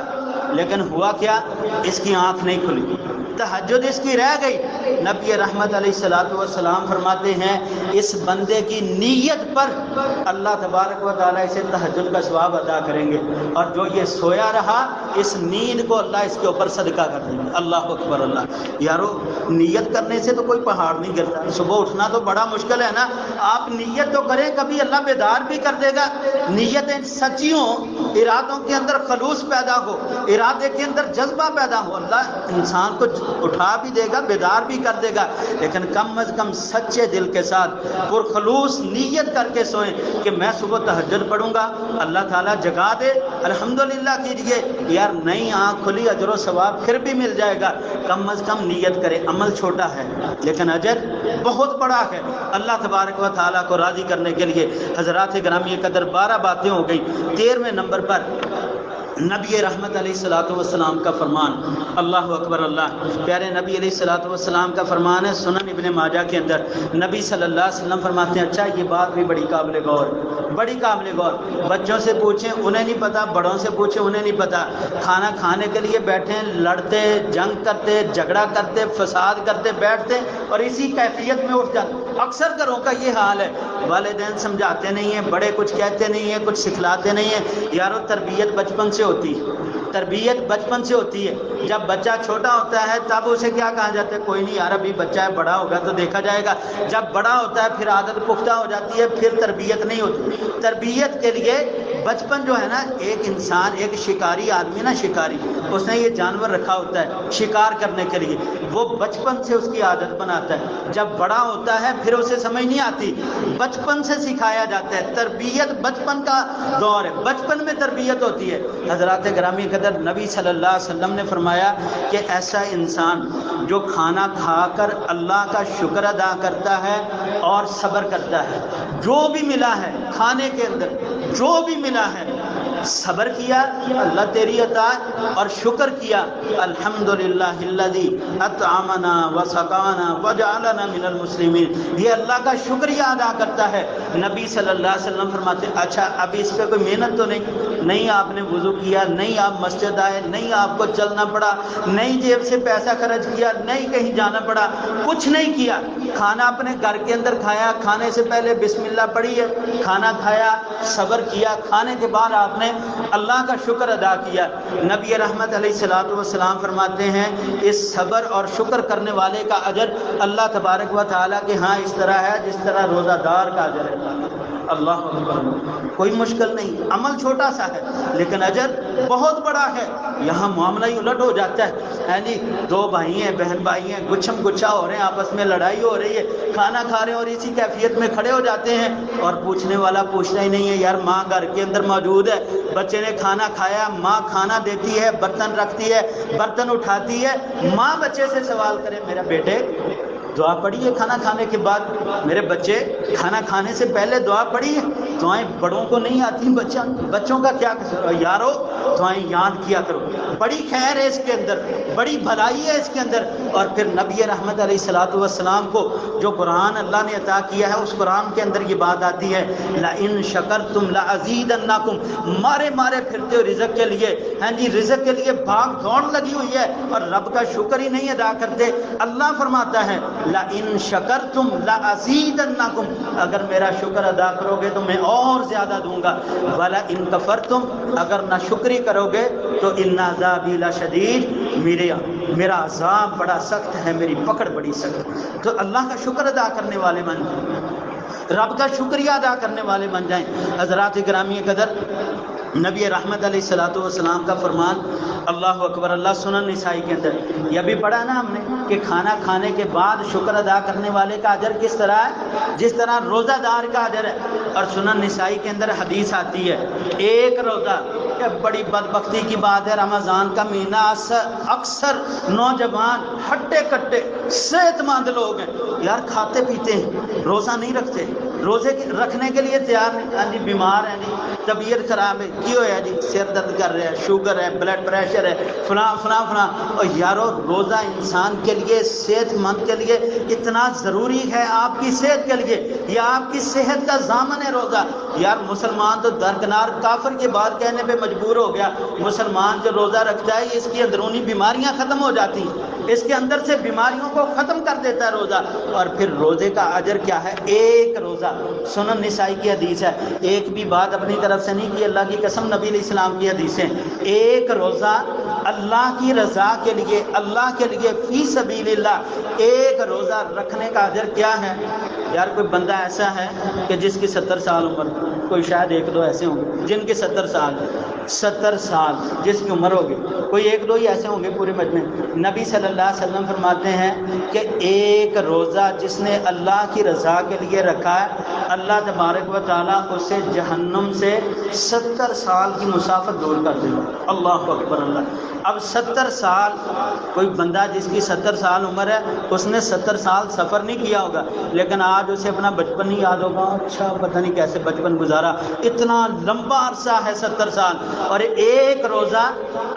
A: لیکن ہوا کیا؟ اس کی آنکھ نہیں کھلی، تہجد اس کی رہ گئی۔ نبی رحمت علیہ الصلوۃ والسلام فرماتے ہیں اس بندے کی نیت پر اللہ تبارک و تعالیٰ اسے تہجد کا ثواب عطا کریں گے، اور جو یہ سویا رہا اس نیند کو اللہ اس کے اوپر صدقہ کر دیں گے۔ اللہ اکبر اللہ۔ یارو نیت کرنے سے تو کوئی پہاڑ نہیں گرتا، صبح اٹھنا تو بڑا مشکل ہے نا، آپ نیت تو کریں، کبھی اللہ بیدار بھی کر دے گا۔ نیتیں سچی ہوں، ارادوں کے اندر خلوص پیدا ہو، ارادے کے اندر جذبہ پیدا ہو، اللہ انسان کو اٹھا بھی دے گا، بیدار بھی کر دے گا، لیکن کم از کم سچے دل کے ساتھ پرخلوص نیت کر کے سوئیں کہ میں صبح تہجد پڑھوں گا، اللہ تعالیٰ جگا دے الحمدللہ کیجئے، یار نئی آنکھ کھلی، اجر و ثواب پھر بھی مل جائے گا۔ کم از کم نیت کرے۔ عمل چھوٹا ہے لیکن اجر بہت بڑا ہے اللہ تبارک و تعالیٰ کو راضی کرنے کے لیے۔ حضرات گرامی قدر 12 باتیں ہو گئی۔ 13ویں نمبر پر نبی رحمت علیہ الصلوۃ والسلام کا فرمان، اللہ اکبر اللہ۔ پیارے نبی علیہ الصلوۃ والسلام کا فرمان ہے سنن ابن ماجہ کے اندر، نبی صلی اللہ علیہ وسلم فرماتے ہیں، اچھا یہ بات بھی بڑی قابل غور، بڑی قابل غور، بچوں سے پوچھیں انہیں نہیں پتا، بڑوں سے پوچھیں انہیں نہیں پتا، کھانا کھانے کے لیے بیٹھیں، لڑتے، جنگ کرتے، جھگڑا کرتے، فساد کرتے بیٹھتے اور اسی کیفیت میں اٹھ جاتے۔ اکثر گھروں کا یہ حال ہے، والدین سمجھاتے نہیں ہیں، بڑے کچھ کہتے نہیں ہیں، کچھ سکھلاتے نہیں ہیں۔ یارو تربیت بچپن سے ہوتی ہے، تربیت بچپن سے ہوتی ہے۔ جب بچہ چھوٹا ہوتا ہے تب اسے کیا کہا جاتا ہے؟ کوئی نہیں یار ابھی بچہ ہے، بڑا ہوگا تو دیکھا جائے گا۔ جب بڑا ہوتا ہے پھر عادت پختہ ہو جاتی ہے، پھر تربیت نہیں ہوتی۔ تربیت کے لیے بچپن جو ہے نا، ایک انسان، ایک شکاری آدمی نا، شکاری، اس نے یہ جانور رکھا ہوتا ہے شکار کرنے کے لیے، وہ بچپن سے اس کی عادت بناتا ہے۔ جب بڑا ہوتا ہے پھر اسے سمجھ نہیں آتی، بچپن سے سکھایا جاتا ہے۔ تربیت بچپن کا دور ہے، بچپن میں تربیت ہوتی ہے۔ حضرات گرامی قدر نبی صلی اللہ علیہ وسلم نے فرمایا کہ ایسا انسان جو کھانا کھا کر اللہ کا شکر ادا کرتا ہے اور صبر کرتا ہے، جو بھی ملا ہے کھانے کے اندر، جو بھی ملا ہے، صبر کیا اللہ تیری عطا، اور شکر کیا الحمدللہ الذی اطعمنا وسقانا وجعلنا من المسلمین، یہ اللہ کا شکریہ ادا کرتا ہے۔ نبی صلی اللہ علیہ وسلم فرماتے ہیں اچھا اب اس پہ کوئی محنت تو نہیں آپ نے وضو کیا، نہیں آپ مسجد آئے، نہیں آپ کو چلنا پڑا، نہیں جیب سے پیسہ خرچ کیا، نہیں کہیں جانا پڑا، کچھ نہیں کیا، کھانا اپنے گھر کے اندر کھایا، کھانے سے پہلے بسم اللہ پڑھی ہے، کھانا کھایا، صبر کیا، کھانے کے بعد آپ نے اللہ کا شکر ادا کیا۔ نبی رحمت علیہ الصلوۃ والسلام فرماتے ہیں اس صبر اور شکر کرنے والے کا اجر اللہ تبارک و تعالیٰ کے ہاں اس طرح ہے جس طرح روزہ دار کا اجر ہے۔ اللہ اکبر، کوئی مشکل نہیں، عمل چھوٹا سا ہے لیکن اجر بہت بڑا ہے۔ یہاں معاملہ ہی الٹ ہو جاتا ہے، جی دو بھائی ہیں، بہن بھائی ہیں، گچھم گچھا ہو رہے ہیں، آپس میں لڑائی ہو رہی ہے، کھانا کھا رہے ہیں اور اسی کیفیت میں کھڑے ہو جاتے ہیں، اور پوچھنے والا پوچھنا ہی نہیں ہے، یار ماں گھر کے اندر موجود ہے، بچے نے کھانا کھایا، ماں کھانا دیتی ہے، برتن رکھتی ہے، برتن اٹھاتی ہے، ماں بچے سے سوال کرے میرا بیٹے دعا پڑھی ہے کھانا کھانے کے بعد، میرے بچے کھانا کھانے سے پہلے دعا پڑھی ہے؟ دعائیں بڑوں کو نہیں آتی، بچوں کا کیا قصور؟ یارو دعائیں یاد کیا کرو، بڑی خیر ہے اس کے اندر، بڑی بھلائی ہے اس کے اندر۔ اور پھر نبی رحمت علیہ الصلوۃ والسلام کو جو قرآن اللہ نے عطا کیا ہے، اس قرآن کے اندر یہ بات آتی ہے لَإِن شَكَرْتُمْ لَأَزِيدَنَّكُمْ، مارے مارے پھرتے ہو رزق کے لیے، ہاں جی رزق کے لیے بھاگ دوڑ لگی ہوئی ہے اور رب کا شکر ہی نہیں ادا کرتے۔ اللہ فرماتا ہے لَإِن شَكَرْتُمْ لَأَزِيدَنَّكُمْ، اگر میرا شکر ادا کرو گے تو میں اور زیادہ دوں گا، وَلَئِن كَفَرْتُمْ، اگر نہ شکری کرو گے تو إِنَّ عَذَابِي لَشَدِيدٌ، میرا عذاب بڑا سخت ہے، میری پکڑ بڑی سخت ہے۔ تو اللہ کا شکر ادا کرنے والے بن جائیں، رب کا شکریہ ادا کرنے والے بن جائیں۔ حضرات گرامی قدر، نبی رحمت علیہ الصلوۃ والسلام کا فرمان، اللہ اکبر، اللہ سنن نسائی کے اندر یہ بھی پڑھا نا ہم نے کہ کھانا کھانے کے بعد شکر ادا کرنے والے کا اجر کس طرح ہے؟ جس طرح روزہ دار کا اجر ہے۔ اور سنن نسائی کے اندر حدیث آتی ہے ایک روزہ، کہ بڑی بدبختی کی بات ہے، رمضان کا مہینہ اکثر نوجوان ہٹے کٹے صحت مند لوگ ہیں یار، کھاتے پیتے ہیں، روزہ نہیں رکھتے، روزے رکھنے کے لیے تیار نہیں، ہاں جی بیمار ہیں جی، طبیعت خراب ہے، کیوں ہے جی سر درد کر رہے ہیں، شوگر ہے، بلڈ پریشر ہے، فلاں فلاں فلاں۔ اور یارو روزہ انسان کے لیے، صحت مند کے لیے اتنا ضروری ہے، آپ کی صحت کے لیے، یہ آپ کی صحت کا ضامن ہے روزہ۔ یار مسلمان تو درکنار کافر کی بات کہنے پہ مجبور ہو گیا، مسلمان جو روزہ رکھتا ہے اس کی اندرونی بیماریاں ختم ہو جاتی ہیں، اس کے اندر سے بیماریوں کو ختم کر دیتا ہے روزہ۔ اور پھر روزے کا اجر کیا ہے؟ ایک روزہ، سنن نسائی کی حدیث ہے، ایک بھی بات اپنی طرف سے نہیں کی، اللہ کی قسم نبی علیہ السلام کی حدیثیں، ایک روزہ اللہ کی رضا کے لیے، اللہ کے لیے فی سبیل اللہ، ایک روزہ رکھنے کا اجر کیا ہے؟ یار کوئی بندہ ایسا ہے کہ جس کی 70 سال عمر، کوئی شاید ایک دو ایسے ہوں گے جن کی 70 سال جس کی عمر ہوگی، کوئی ایک دو ہی ایسے ہوں گے پورے مجمع۔ نبی صلی اللہ علیہ وسلم فرماتے ہیں کہ ایک روزہ جس نے اللہ کی رضا کے لیے رکھا ہے، اللہ تبارک و تعالیٰ اسے جہنم سے 70 سال کی مسافت دور کر دے گا۔ اللہ اکبر اللہ۔ اب 70 سال، کوئی بندہ جس کی 70 سال عمر ہے، اس نے 70 سال سفر نہیں کیا ہوگا، لیکن آج اسے اپنا بچپن ہی یاد ہوگا، اچھا پتہ نہیں کیسے بچپن گزارا، اتنا لمبا عرصہ ہے 70 سال۔ اور ایک روزہ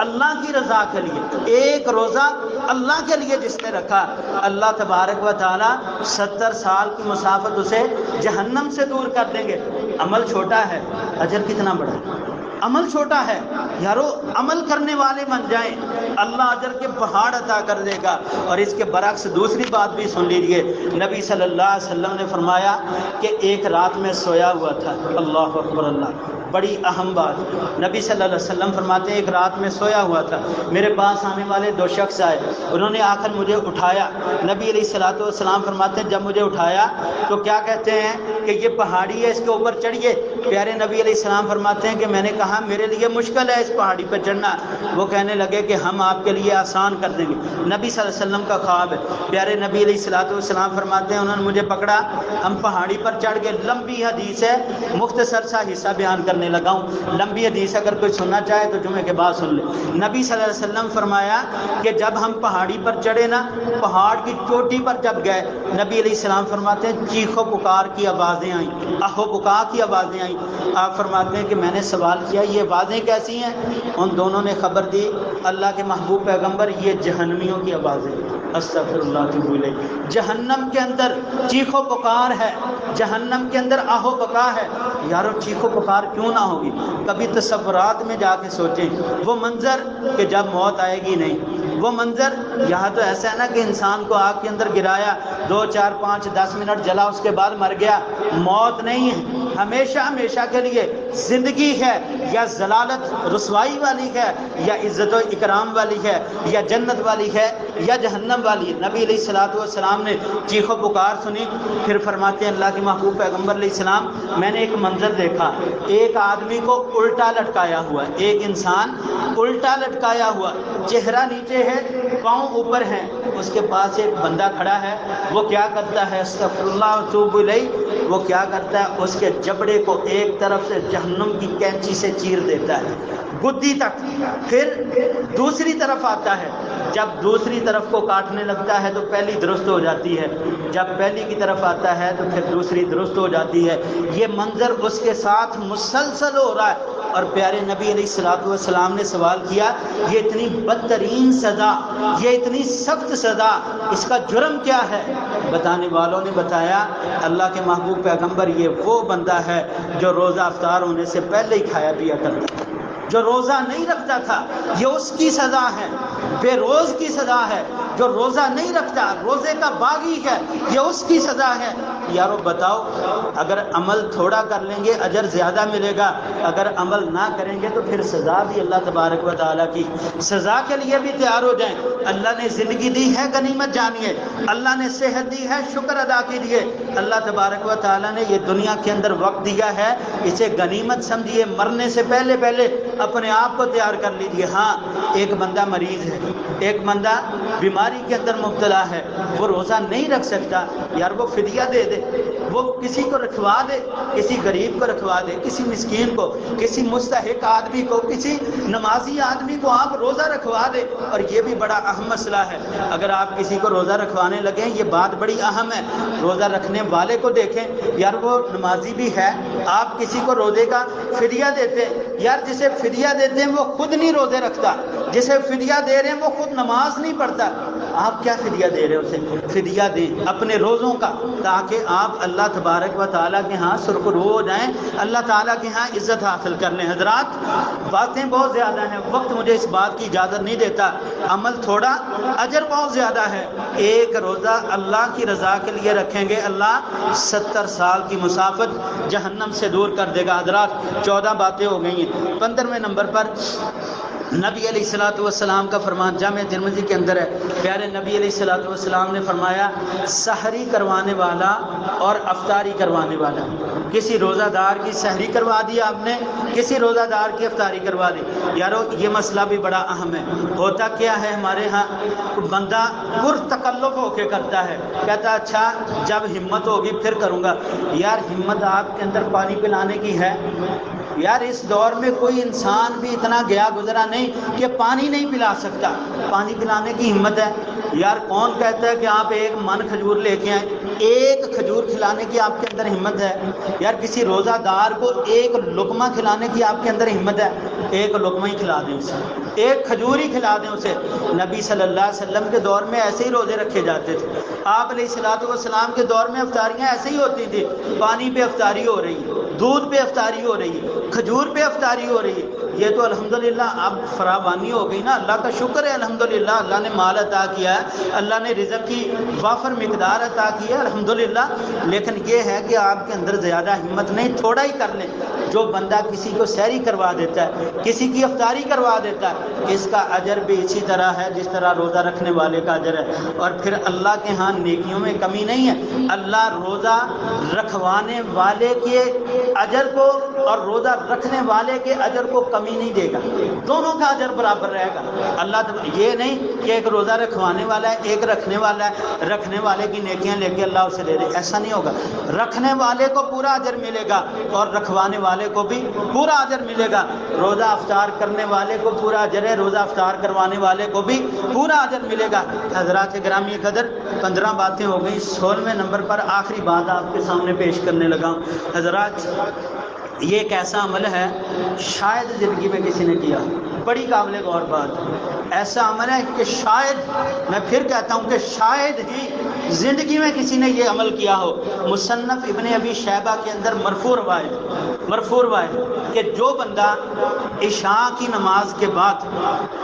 A: اللہ کی رضا کے لیے، ایک روزہ اللہ کے لیے جس نے رکھا، اللہ تبارک و تعالی 70 سال کی مسافت اسے جہنم سے دور کر دیں گے۔ عمل چھوٹا ہے، اجر کتنا بڑا ہے؟ عمل چھوٹا ہے یارو، عمل کرنے والے بن جائیں، اللہ اجر کے پہاڑ عطا کر دے گا۔ اور اس کے برعکس دوسری بات بھی سن لیجیے، نبی صلی اللہ علیہ وسلم نے فرمایا کہ ایک رات میں سویا ہوا تھا، اللہ اکبر اللہ، بڑی اہم بات، نبی صلی اللہ علیہ وسلم فرماتے ہیں ایک رات میں سویا ہوا تھا، میرے پاس آنے والے دو شخص آئے، انہوں نے آ کر مجھے اٹھایا، نبی علیہ الصلوۃ والسلام فرماتے ہیں جب مجھے اٹھایا تو کیا کہتے ہیں کہ یہ پہاڑی ہے، اس کے اوپر چڑھیے۔ پیارے نبی علیہ السلام فرماتے ہیں کہ میں نے کہا میرے لیے مشکل ہے اس پہاڑی پر چڑھنا، وہ کہنے لگے کہ ہم آپ کے لیے آسان کر دیں گے، نبی صلی اللہ علیہ وسلم کا خواب ہے۔ پیارے نبی علیہ الصلوۃ والسلام فرماتے ہیں انہوں نے مجھے پکڑا، ہم پہاڑی پر چڑھ گئے، لمبی حدیث ہے، مختصر سا حصہ بیان کرنے لگا ہوں، لمبی حدیث اگر کوئی سننا چاہے تو جمعے کے بعد سن لے۔ نبی صلی اللہ علیہ وسلم فرمایا کہ جب ہم پہاڑی پر چڑھے نا، پہاڑ کی چوٹی پر جب گئے، نبی علیہ السلام فرماتے ہیں چیخ و پکار کی آوازیں آئیں، آہ و بکا کی آوازیں آئیں۔ آپ فرماتے ہیں کہ میں نے سوال کیا یہ آوازیں کیسی ہیں؟ ان دونوں نے خبر دی اللہ کے محبوب پیغمبر یہ جہنمیوں کی آوازیں، استغفر اللہ اتوب الیہ۔ جہنم کے اندر چیخ و پکار ہے، جہنم کے اندر آہ و بکا ہے، یارو چیخ و پکار کیوں نہ ہوگی؟ کبھی تصورات میں جا کے سوچیں وہ منظر کہ جب موت آئے گی نہیں، وہ منظر یہاں تو ایسا ہے نا کہ انسان کو آگ کے اندر گرایا، 2 4 5 10 منٹ جلا، اس کے بعد مر گیا، موت نہیں ہے، ہمیشہ ہمیشہ کے لیے زندگی ہے، یا ضلالت رسوائی والی ہے، یا عزت و اکرام والی ہے، یا جنت والی ہے، یا جہنم والی ہے۔ نبی علیہ الصلوۃ والسلام نے چیخ و پکار سنی، پھر فرماتے ہیں اللہ کے محبوب پیغمبر علیہ السلام میں نے ایک منظر دیکھا، ایک آدمی کو الٹا لٹکایا ہوا ہے، ایک انسان الٹا لٹکایا ہوا، چہرہ نیچے ہے، پاؤں اوپر ہیں، اس کے پاس ایک بندہ کھڑا ہے، وہ کیا کرتا ہے؟ استغفر اللہ واتوب الیہ، وہ کیا کرتا ہے؟ اس کے جبڑے کو ایک طرف سے جہنم کی کینچی سے چیر دیتا ہے، گدی تک، پھر دوسری طرف آتا ہے، جب دوسری طرف کو کاٹنے لگتا ہے تو پہلی درست ہو جاتی ہے، جب پہلی کی طرف آتا ہے تو پھر دوسری درست ہو جاتی ہے۔ یہ منظر اس کے ساتھ مسلسل ہو رہا ہے، اور پیارے نبی علیہ الصلوۃ والسلام نے سوال کیا یہ اتنی بدترین سزا، یہ اتنی سخت سزا، اس کا جرم کیا ہے؟ بتانے والوں نے بتایا اللہ کے محبوب پیغمبر یہ وہ بندہ ہے جو روزہ افطار ہونے سے پہلے ہی کھایا پیا کرتا تھا، جو روزہ نہیں رکھتا تھا، یہ اس کی سزا ہے۔ بے روز کی سزا ہے، جو روزہ نہیں رکھتا، روزے کا باغی ہے، یہ اس کی سزا ہے۔ یارو بتاؤ، اگر عمل تھوڑا کر لیں گے اجر زیادہ ملے گا، اگر عمل نہ کریں گے تو پھر سزا بھی اللہ تبارک و تعالیٰ کی، سزا کے لیے بھی تیار ہو جائیں۔ اللہ نے زندگی دی ہے غنیمت جانیے، اللہ نے صحت دی ہے شکر ادا کیجیے، اللہ تبارک و تعالیٰ نے یہ دنیا کے اندر وقت دیا ہے، اسے غنیمت سمجھیے، مرنے سے پہلے پہلے اپنے آپ کو تیار کر لیجیے۔ ہاں ایک بندہ مریض ہے، ایک بندہ بیماری کے اندر مبتلا ہے، وہ روزہ نہیں رکھ سکتا، یار وہ فدیہ دے دے، وہ کسی کو رکھوا دے، کسی غریب کو رکھوا دے، کسی مسکین کو، کسی مستحق آدمی کو، کسی نمازی آدمی کو آپ روزہ رکھوا دے۔ اور یہ بھی بڑا اہم مسئلہ ہے، اگر آپ کسی کو روزہ رکھوانے لگیں یہ بات بڑی اہم ہے۔ روزہ رکھنے والے کو دیکھیں، یار وہ نمازی بھی ہے، آپ کسی کو روزے کا فدیہ دیتے، یار جسے فدیہ دیتے ہیں وہ خود نہیں روزے رکھتا، جسے فدیہ دے رہے ہیں وہ خود نماز نہیں پڑھتا، آپ کیا فدیہ دے رہے ہو؟ اسے فدیہ دیں اپنے روزوں کا، تاکہ آپ اللہ تبارک و تعالیٰ کے ہاں سرخرو ہو جائیں، اللہ تعالیٰ کے ہاں عزت حاصل کر لیں۔ حضرات باتیں بہت زیادہ ہیں، وقت مجھے اس بات کی اجازت نہیں دیتا، عمل تھوڑا اجر بہت زیادہ ہے۔ ایک روزہ اللہ کی رضا کے لیے رکھیں گے، اللہ 70 سال کی مسافت جہنم سے دور کر دے گا۔ حضرات 14 باتیں ہو گئی ہیں، 15ویں نمبر پر نبی علیہ الصلوۃ والسلام کا فرمان جامع ترمذی کے اندر ہے، پیارے نبی علیہ الصلوۃ والسلام نے فرمایا سحری کروانے والا اور افطاری کروانے والا، کسی روزہ دار کی سحری کروا دی آپ نے، کسی روزہ دار کی افطاری کروا دی۔ یارو یہ مسئلہ بھی بڑا اہم ہے، ہوتا کیا ہے ہمارے ہاں بندہ پرتکلف ہو کے کرتا ہے، کہتا ہے اچھا جب ہمت ہوگی پھر کروں گا۔ یار ہمت آپ کے اندر پانی پلانے کی ہے؟ یار اس دور میں کوئی انسان بھی اتنا گیا گزرا نہیں کہ پانی نہیں پلا سکتا، پانی پلانے کی ہمت ہے؟ یار کون کہتا ہے کہ آپ ایک من کھجور لے کے آئیں، ایک کھجور کھلانے کی آپ کے اندر ہمت ہے؟ یار کسی روزہ دار کو ایک لقمہ کھلانے کی آپ کے اندر ہمت ہے؟ ایک لقمہ ہی کھلا دیں اسے، ایک کھجور ہی کھلا دیں اسے۔ نبی صلی اللہ علیہ وسلم کے دور میں ایسے ہی روزے رکھے جاتے تھے، آپ علیہ الصلوۃ والسلام کے دور میں افطاریاں ایسے ہی ہوتی تھی، پانی پہ افطاری ہو رہی ہے، دودھ پہ افطاری ہو رہی ہے، کھجور پہ افطاری ہو رہی ہے۔ یہ تو الحمدللہ اب فراوانی ہو گئی نا، اللہ کا شکر ہے الحمدللہ، اللہ نے مال عطا کیا ہے، اللہ نے رزق کی وافر مقدار عطا کی ہے الحمدللہ، لیکن یہ ہے کہ آپ کے اندر زیادہ ہمت نہیں، تھوڑا ہی کر لیں۔ جو بندہ کسی کو سحری کروا دیتا ہے، کسی کی افطاری کروا دیتا ہے، اس کا اجر بھی اسی طرح ہے جس طرح روزہ رکھنے والے کا اجر ہے۔ اور پھر اللہ کے ہاں نیکیوں میں کمی نہیں ہے، اللہ روزہ رکھوانے والے کے اجر کو اور روزہ رکھنے والے کے اجر کو کمی نہیں دے گا، دونوں کا اجر برابر رہے گا۔ اللہ یہ نہیں کہ ایک روزہ رکھوانے والا ہے ایک رکھنے والا ہے، رکھنے والے کی نیکیاں لے کے اللہ اسے دے دے، ایسا نہیں ہوگا۔ رکھنے والے کو پورا اجر ملے گا اور رکھوانے والے کو بھی پورا اجر ملے گا۔ روزہ افطار کرنے والے کو پورا اجر ہے، روزہ افطار کروانے والے کو بھی پورا اجر ملے گا۔ حضرات گرامی قدر 15 باتیں ہو گئیں، 16ویں نمبر پر آخری بات آپ کے سامنے پیش کرنے لگا ہوں۔ حضرات یہ ایک ایسا عمل ہے شاید زندگی میں کسی نے کیا، بڑی قابل غور بات، ایسا عمل ہے کہ شاید، میں پھر کہتا ہوں کہ شاید ہی زندگی میں کسی نے یہ عمل کیا ہو۔ مصنف ابن ابی شیبہ کے اندر مرفوع روایت کہ جو بندہ عشاء کی نماز کے بعد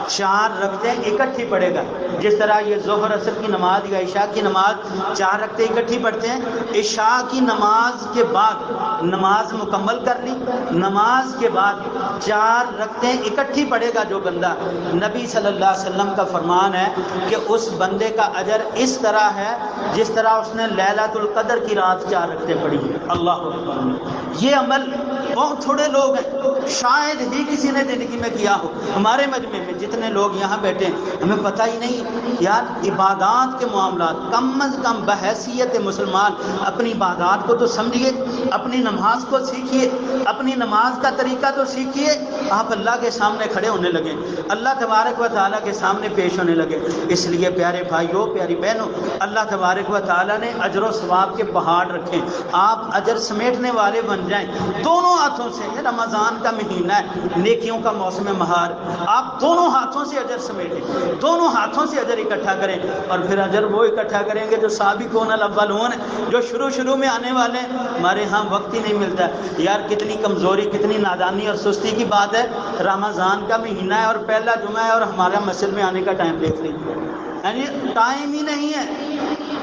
A: 4 رکعتیں اکٹھی پڑھے گا، جس طرح یہ ظہر عصر کی نماز یا عشاء کی نماز 4 رکعتیں اکٹھی پڑھتے ہیں، عشاء کی نماز کے بعد نماز مکمل کر لی، نماز کے بعد 4 رکعتیں اکٹھی پڑھے گا جو بندہ، نبی صلی اللہ علیہ وسلم کا فرمان ہے کہ اس بندے کا اجر اس طرح ہے جس طرح اس نے لیلۃ القدر کی رات 4 رکعتیں پڑھی ہیں۔ اللہ اکبر۔ یہ عمل بہت تھوڑے لوگ ہیں، شاید ہی کسی نے زندگی میں کیا ہو ہمارے مجمع میں، جتنے لوگ یہاں بیٹھے ہیں ہمیں پتہ ہی نہیں یار عبادات کے معاملات، کم از کم بحیثیت مسلمان اپنی عبادات کو تو سمجھیے، اپنی نماز کو سیکھیے، اپنی نماز کا طریقہ تو سیکھیے. آپ اللہ کے سامنے کھڑے ہونے لگے، اللہ تبارک و تعالیٰ کے سامنے پیش ہونے لگے. اس لیے پیارے بھائیوں، پیاری بہنوں، اللہ تبارک و تعالیٰ نے اجر و ثواب کے پہاڑ رکھے. آپ اجر سمیٹنے والے بن جائیں دونوں ہاتھوں سے. یہ رمضان کا مہینہ ہے، نیکیوں کا موسم مہار، آپ دونوں ہاتھوں سے اجر سمیٹیں، دونوں ہاتھوں سے اجر اکٹھا کریں. اور پھر اجر وہ اکٹھا کریں گے جو سابقون الاولون، جو شروع میں آنے والے ہیں. ہمارے ہاں وقت ہی نہیں ملتا یار. کتنی کمزوری، کتنی نادانی اور سستی کی بات ہے. رمضان کا مہینہ ہے اور پہلا جمعہ ہے اور ہمارا مسجد میں آنے کا ٹائم دیکھ لیجیے، یعنی ٹائم ہی نہیں ہے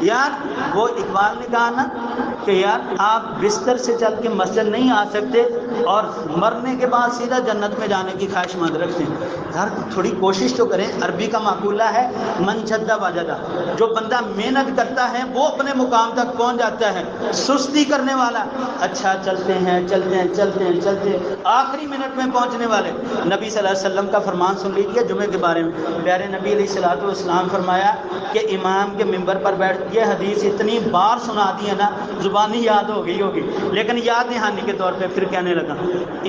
A: یار. وہ اقبال نے کہا نا کہ یار آپ بستر سے چل کے مسجد نہیں آ سکتے اور مرنے کے بعد سیدھا جنت میں جانے کی خواہش مند رکھتے ہیں. یار تھوڑی کوشش تو کریں. عربی کا مقولہ ہے من جدہ وجدہ، جو بندہ محنت کرتا ہے وہ اپنے مقام تک پہنچ جاتا ہے. سستی کرنے والا اچھا چلتے ہیں آخری منٹ میں پہنچنے والے. نبی صلی اللہ علیہ وسلم کا فرمان سن لیجیے جمعے کے بارے میں. پیارے نبی علیہ الصلوۃ والسلام فرمایا کہ امام کے ممبر پر بیٹھ، یہ حدیث اتنی بار سنا دی ہے نا زبانی یاد ہو گئی ہوگی، لیکن یاد دہانی کے طور پہ پھر کہنے لگا.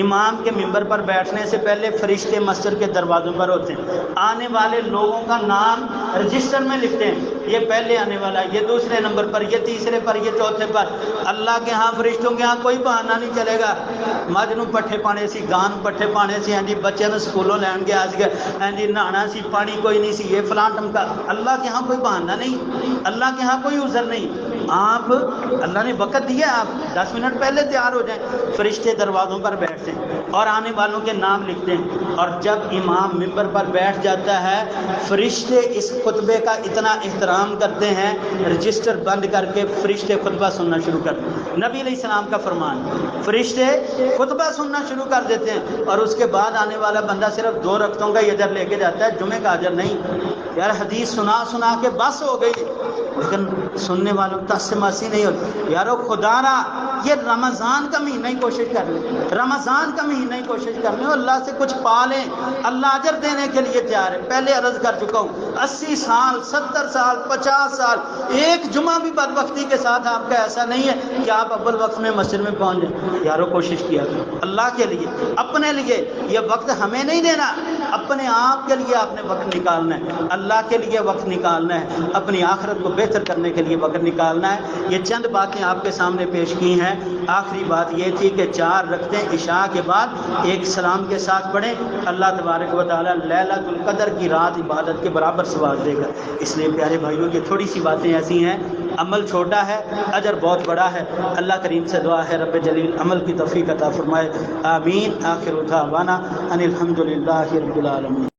A: امام کے ممبر پر بیٹھنے سے پہلے فرشتے مسجد کے دروازوں پر ہوتے ہیں، آنے والے لوگوں کا نام رجسٹر میں لکھتے ہیں. یہ پہلے آنے والا، یہ دوسرے نمبر پر، یہ تیسرے پر، یہ چوتھے پر. اللہ کے ہاں فرشتوں کے ہاں کوئی بہانہ نہیں چلے گا. مجھ نوں پٹھے پانے سی، گان پٹھے پانے سی، ہاں جی بچے نوں سکولوں لین گیا سی، ہاں جی نہانا سی، پانی کوئی نہیں سی، یہ فلاں ٹمکا. اللہ کے ہاں کوئی بہانہ نہیں، اللہ کے ہاں کوئی عذر نہیں. آپ اللہ نے وقت دیا، آپ 10 منٹ پہلے تیار ہو جائیں. فرشتے دروازوں پر بیٹھتے ہیں اور آنے والوں کے نام لکھتے ہیں. اور جب امام ممبر پر بیٹھ جاتا ہے فرشتے اس خطبے کا اتنا احترام کرتے ہیں، رجسٹر بند کر کے فرشتے خطبہ سننا شروع کرتے ہیں. نبی علیہ السلام کا فرمان، فرشتے خطبہ سننا شروع کر دیتے ہیں. اور اس کے بعد آنے والا بندہ صرف 2 رکعتوں کا اجر لے کے جاتا ہے، جمعے کا اجر نہیں. یار حدیث سنا کے بس ہو گئی، لیکن سننے والوں تس سے ماسی نہیں ہوتی. یارو خدا را یہ رمضان کا مہینہ ہی کوشش کر لیں، رمضان کا مہینہ ہی کوشش کر لیں، اللہ سے کچھ پا لیں. اللہ اجر دینے کے لیے تیار ہے. پہلے عرض کر چکا ہوں 80 سال 70 سال 50 سال ایک جمعہ بھی بدبختی کے ساتھ آپ کا ایسا نہیں ہے کہ آپ اول وقت میں مسجد میں پہنچ جائیں. یارو کوشش کیا کرو اللہ کے لیے، اپنے لیے. یہ وقت ہمیں نہیں دینا، اپنے آپ کے لیے آپ نے وقت نکالنا ہے، اللہ کے لیے وقت نکالنا ہے، اپنی آخرت کو بہتر کرنے کے لیے وقت نکالنا ہے. یہ چند باتیں آپ کے سامنے پیش کی ہیں. آخری بات یہ تھی کہ 4 رکعتیں عشاء کے بعد ایک سلام کے ساتھ پڑھیں. اللہ تبارک و تعالیٰ لیلۃ القدر کی رات عبادت کے برابر ثواب دے گا. اس لیے پیارے بھائیوں یہ تھوڑی سی باتیں ایسی ہیں، عمل چھوٹا ہے اجر بہت بڑا ہے. اللہ کریم سے دعا ہے رب جلیل عمل کی توفیق عطا فرمائے. آمین. آخر دعوانا ان الحمد للہ رب العالمین.